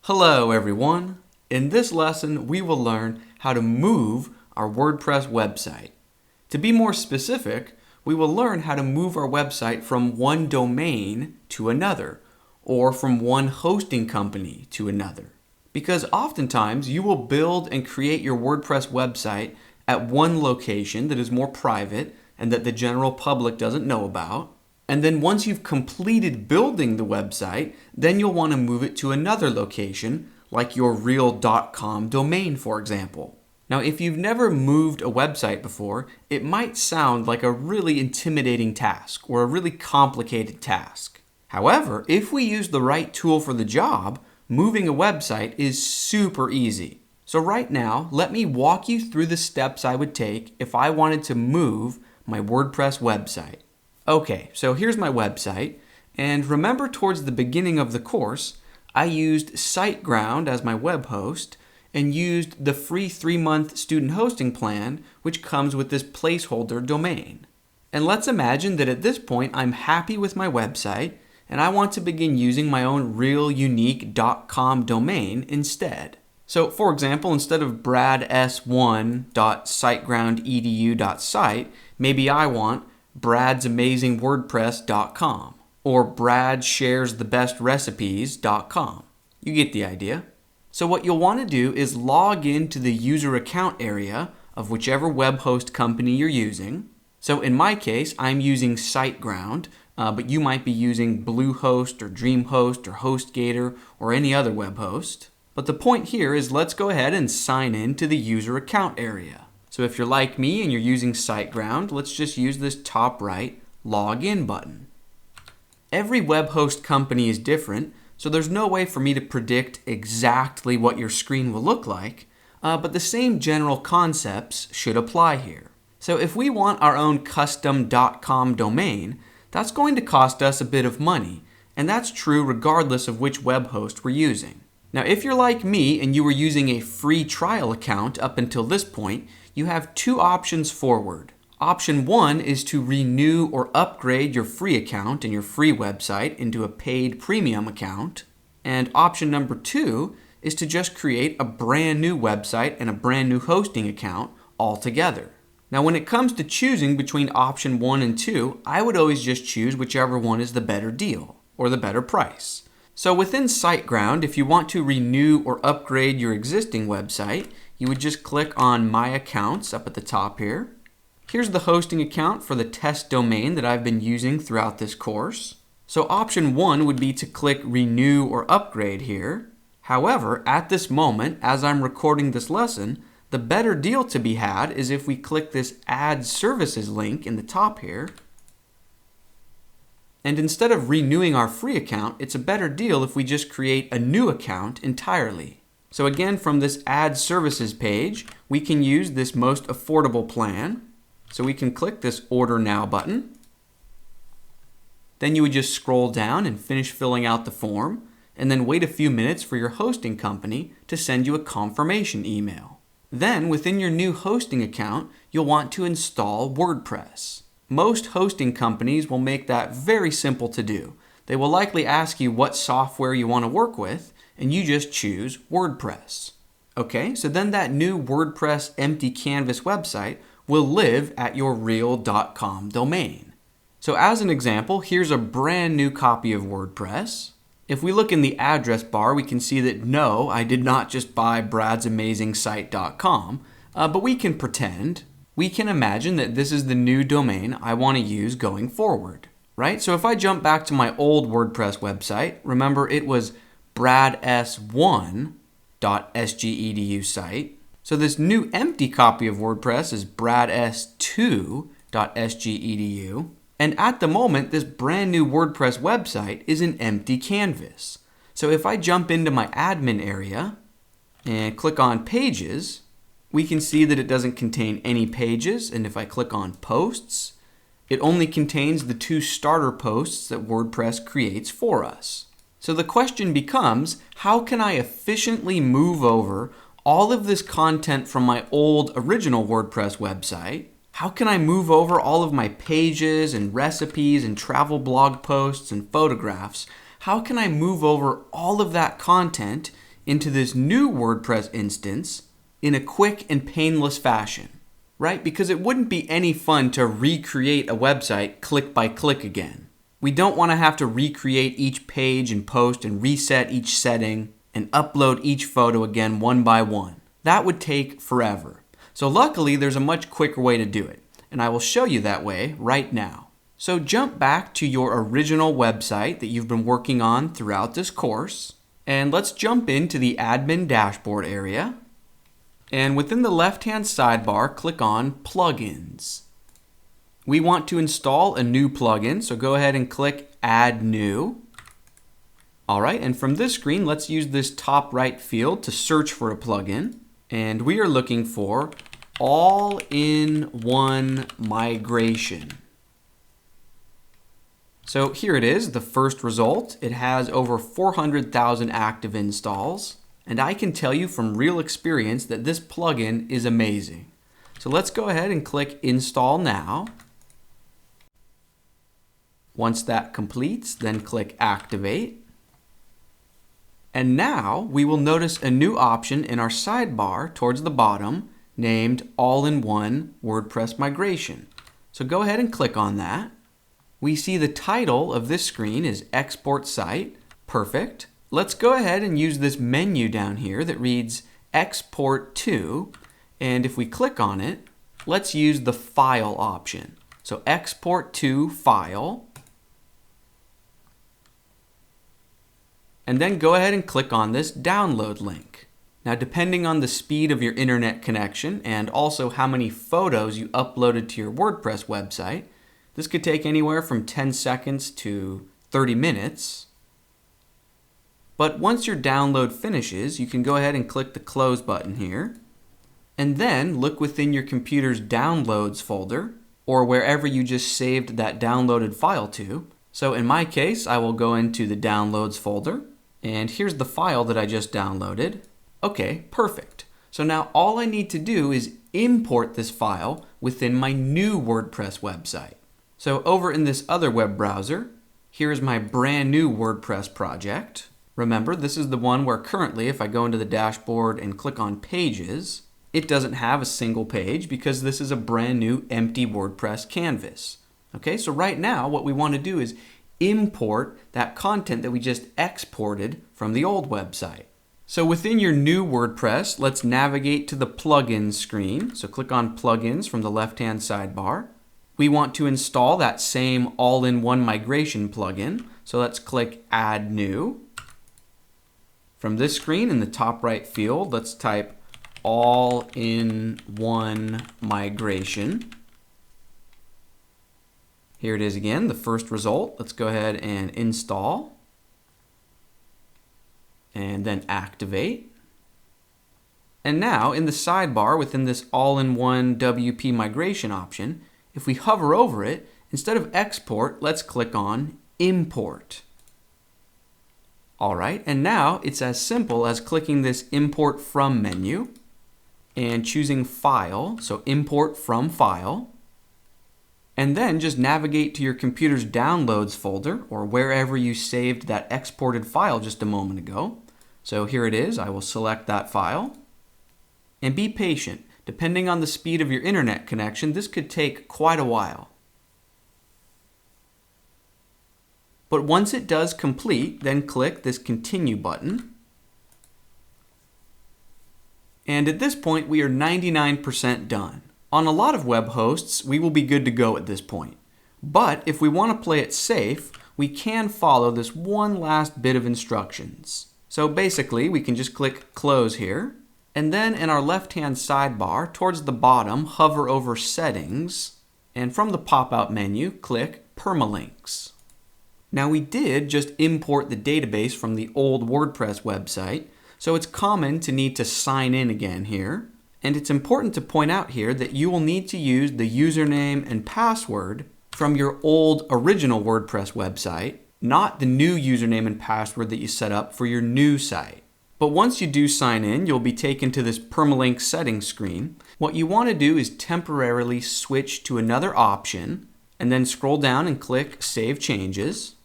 Hello everyone! In this lesson we will learn how to move our WordPress website. To be more specific, we will learn how to move our website from one domain to another, or from one hosting company to another. Because oftentimes you will build and create your WordPress website at one location that is more private and that the general public doesn't know about. And then once you've completed building the website, then you'll want to move it to another location, like your real.com domain, for example. Now, if you've never moved a website before, it might sound like a really intimidating task or a really complicated task. However, if we use the right tool for the job, moving a website is super easy. So right now, let me walk you through the steps I would take if I wanted to move my WordPress website. Okay, so here's my website, and remember towards the beginning of the course, I used SiteGround as my web host and used the free 3-month student hosting plan, which comes with this placeholder domain. And let's imagine that at this point I'm happy with my website and I want to begin using my own real unique .com domain instead. So for example, instead of brads1.sitegroundedu.site, maybe I want bradsamazingwordpress.com or bradsharesthebestrecipes.com. You get the idea. So what you'll want to do is log into the user account area of whichever web host company you're using. So in my case, I'm using SiteGround, but you might be using Bluehost or DreamHost or HostGator or any other web host. But the point here is let's go ahead and sign in to the user account area. So if you're like me and you're using SiteGround, let's just use this top right login button. Every web host company is different, so there's no way for me to predict exactly what your screen will look like, but the same general concepts should apply here. So if we want our own custom .com domain, that's going to cost us a bit of money, and that's true regardless of which web host we're using. Now if you're like me and you were using a free trial account up until this point, you have two options forward. Option 1 is to renew or upgrade your free account and your free website into a paid premium account. And option number 2 is to just create a brand new website and a brand new hosting account altogether. Now when it comes to choosing between option 1 and 2, I would always just choose whichever one is the better deal or the better price. So within SiteGround, if you want to renew or upgrade your existing website, you would just click on My Accounts up at the top here. Here's the hosting account for the test domain that I've been using throughout this course. So option 1 would be to click Renew or Upgrade here. However, at this moment, as I'm recording this lesson, the better deal to be had is if we click this Add Services link in the top here. And instead of renewing our free account, it's a better deal if we just create a new account entirely. So again, from this Add Services page, we can use this most affordable plan. So we can click this Order Now button. Then you would just scroll down and finish filling out the form, and then wait a few minutes for your hosting company to send you a confirmation email. Then within your new hosting account, you'll want to install WordPress. Most hosting companies will make that very simple to do. They will likely ask you what software you want to work with, and you just choose WordPress. Okay, so then that new WordPress empty canvas website will live at your real.com domain. So as an example, here's a brand new copy of WordPress. If we look in the address bar, we can see that no, I did not just buy bradsamazing.site.com, but we can pretend. We can imagine that this is the new domain I want to use going forward, right? So if I jump back to my old WordPress website, remember it was brads1.sgedu site. So this new empty copy of WordPress is brads2.sgedu. And at the moment, this brand new WordPress website is an empty canvas. So if I jump into my admin area and click on Pages, we can see that it doesn't contain any pages. And if I click on Posts, it only contains the 2 starter posts that WordPress creates for us. So the question becomes, how can I efficiently move over all of this content from my old original WordPress website? How can I move over all of my pages and recipes and travel blog posts and photographs? How can I move over all of that content into this new WordPress instance in a quick and painless fashion, right? Because it wouldn't be any fun to recreate a website click by click again. We don't want to have to recreate each page and post and reset each setting and upload each photo again one by one. That would take forever. So luckily, there's a much quicker way to do it, and I will show you that way right now. So jump back to your original website that you've been working on throughout this course, and let's jump into the admin dashboard area. And within the left-hand sidebar, click on Plugins. We want to install a new plugin, so go ahead and click Add New. All right, and from this screen, let's use this top right field to search for a plugin. And we are looking for All-in-One Migration. So here it is, the first result. It has over 400,000 active installs. And I can tell you from real experience that this plugin is amazing. So let's go ahead and click Install Now. Once that completes, then click Activate. And now we will notice a new option in our sidebar towards the bottom named All-in-One WordPress Migration. So go ahead and click on that. We see the title of this screen is Export Site. Perfect. Let's go ahead and use this menu down here that reads Export To. And if we click on it, let's use the File option. So Export to File. And then go ahead and click on this download link. Now, depending on the speed of your internet connection and also how many photos you uploaded to your WordPress website, this could take anywhere from 10 seconds to 30 minutes. But once your download finishes, you can go ahead and click the close button here. And then look within your computer's downloads folder or wherever you just saved that downloaded file to. So in my case, I will go into the downloads folder. And here's the file that I just downloaded. Okay, perfect. So now all I need to do is import this file within my new WordPress website. So over in this other web browser, here's my brand new WordPress project. Remember, this is the one where currently if I go into the dashboard and click on Pages, it doesn't have a single page because this is a brand new empty WordPress canvas. Okay, so right now what we want to do is import that content that we just exported from the old website. So within your new WordPress, let's navigate to the Plugins screen. So click on Plugins from the left-hand sidebar. We want to install that same All-in-One Migration plugin. So let's click Add New. From this screen in the top right field, let's type All-in-One Migration. Here it is again, the first result. Let's go ahead and install. And then activate. And now in the sidebar within this All-in-One WP Migration option, if we hover over it, instead of Export, let's click on Import. All right, and now it's as simple as clicking this Import From menu and choosing File, so Import From File. And then just navigate to your computer's downloads folder or wherever you saved that exported file just a moment ago. So here it is. I will select that file. And be patient. Depending on the speed of your internet connection, this could take quite a while. But once it does complete, then click this Continue button. And at this point, we are 99% done. On a lot of web hosts, we will be good to go at this point. But if we want to play it safe, we can follow this one last bit of instructions. So basically, we can just click Close here. And then in our left-hand sidebar, towards the bottom, hover over Settings. And from the pop-out menu, click Permalinks. Now we did just import the database from the old WordPress website, so it's common to need to sign in again here. And it's important to point out here that you will need to use the username and password from your old original WordPress website, not the new username and password that you set up for your new site. But once you do sign in, you'll be taken to this permalink settings screen. What you want to do is temporarily switch to another option and then scroll down and click Save Changes.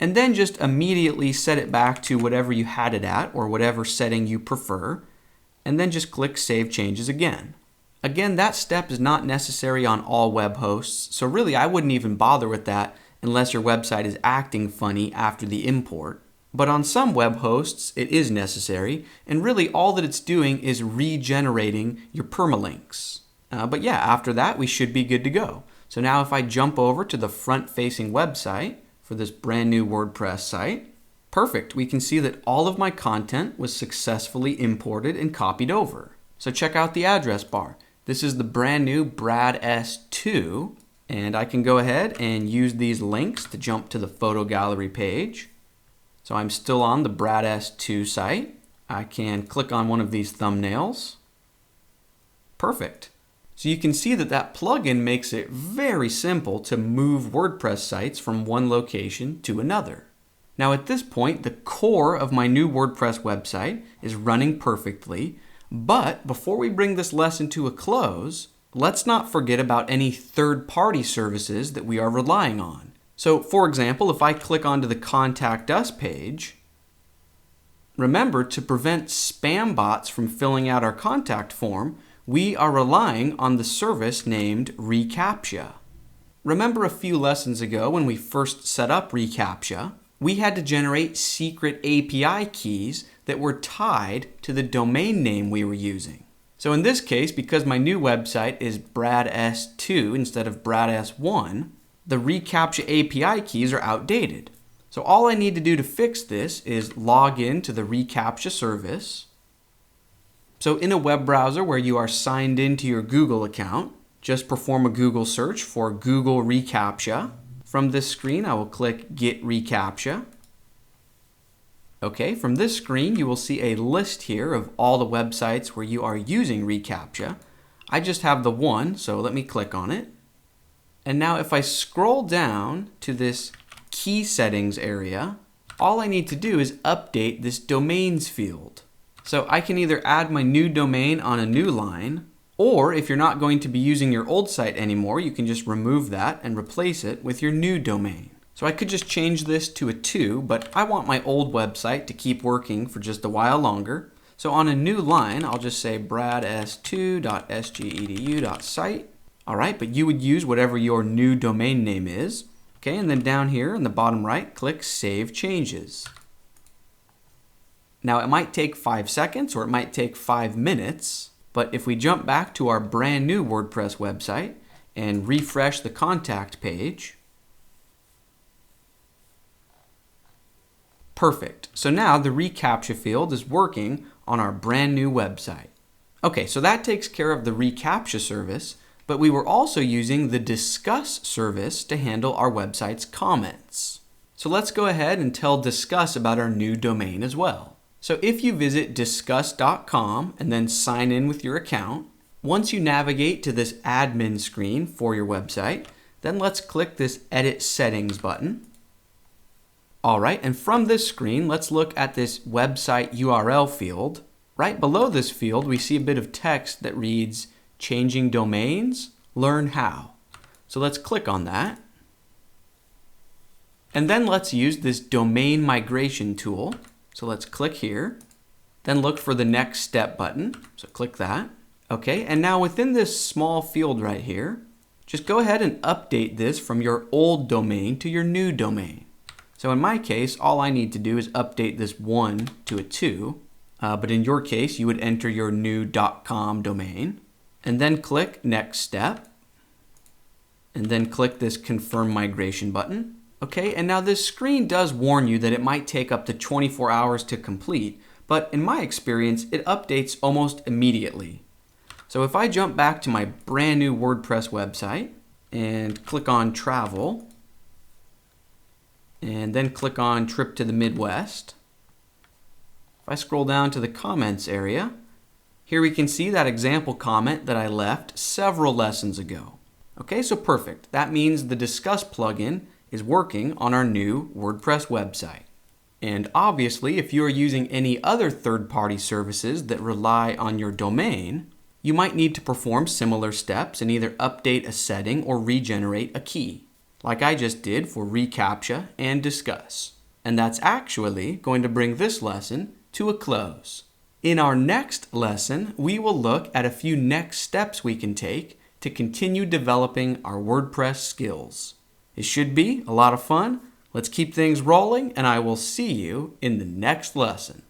and then just immediately set it back to whatever you had it at or whatever setting you prefer, and then just click Save Changes again. Again, that step is not necessary on all web hosts, so really I wouldn't even bother with that unless your website is acting funny after the import. But on some web hosts, it is necessary, and really all that it's doing is regenerating your permalinks. But yeah, after that, we should be good to go. So now if I jump over to the front-facing website for this brand new WordPress site, perfect. We can see that all of my content was successfully imported and copied over. So check out the address bar. This is the brand new Brad S2, and I can go ahead and use these links to jump to the photo gallery page. So I'm still on the Brad S2 site. I can click on one of these thumbnails. Perfect. So you can see that that plugin makes it very simple to move WordPress sites from one location to another. Now at this point, the core of my new WordPress website is running perfectly, but before we bring this lesson to a close, let's not forget about any third-party services that we are relying on. So for example, if I click onto the Contact Us page, remember to prevent spam bots from filling out our contact form, we are relying on the service named reCAPTCHA. Remember a few lessons ago when we first set up reCAPTCHA, we had to generate secret API keys that were tied to the domain name we were using. So in this case, because my new website is Brad S2 instead of Brad S1, the reCAPTCHA API keys are outdated. So all I need to do to fix this is log in to the reCAPTCHA service. So in a web browser where you are signed into your Google account, just perform a Google search for Google reCAPTCHA. From this screen, I will click Get reCAPTCHA. Okay, from this screen, you will see a list here of all the websites where you are using reCAPTCHA. I just have the one, so let me click on it. And now if I scroll down to this key settings area, all I need to do is update this domains field. So I can either add my new domain on a new line, or if you're not going to be using your old site anymore, you can just remove that and replace it with your new domain. So I could just change this to a 2, but I want my old website to keep working for just a while longer. So on a new line, I'll just say brads2.sgedu.site. All right, but you would use whatever your new domain name is. Okay, and then down here in the bottom right, click Save Changes. Now it might take 5 seconds or it might take 5 minutes, but if we jump back to our brand new WordPress website and refresh the contact page, perfect. So now the reCAPTCHA field is working on our brand new website. Okay, so that takes care of the reCAPTCHA service, but we were also using the Discuss service to handle our website's comments. So let's go ahead and tell Discuss about our new domain as well. So if you visit discuss.com and then sign in with your account, once you navigate to this admin screen for your website, then let's click this Edit Settings button. All right, and from this screen, let's look at this website URL field. Right below this field, we see a bit of text that reads, Changing Domains, Learn How. So let's click on that. And then let's use this domain migration tool. So let's click here, then look for the Next Step button. So click that. Okay, and now within this small field right here, just go ahead and update this from your old domain to your new domain. So in my case, all I need to do is update this 1 to a 2, but in your case, you would enter your new .com domain, and then click Next Step, and then click this Confirm Migration button. Okay, and now this screen does warn you that it might take up to 24 hours to complete, but in my experience, it updates almost immediately. So if I jump back to my brand new WordPress website and click on Travel, and then click on Trip to the Midwest, if I scroll down to the comments area, here we can see that example comment that I left several lessons ago. Okay, so perfect. That means the Discuss plugin is working on our new WordPress website. And obviously, if you are using any other third-party services that rely on your domain, you might need to perform similar steps and either update a setting or regenerate a key. like I just did for reCAPTCHA and discuss. And that's actually going to bring this lesson to a close. In our next lesson, we will look at a few next steps we can take to continue developing our WordPress skills. It should be a lot of fun. Let's keep things rolling, and I will see you in the next lesson.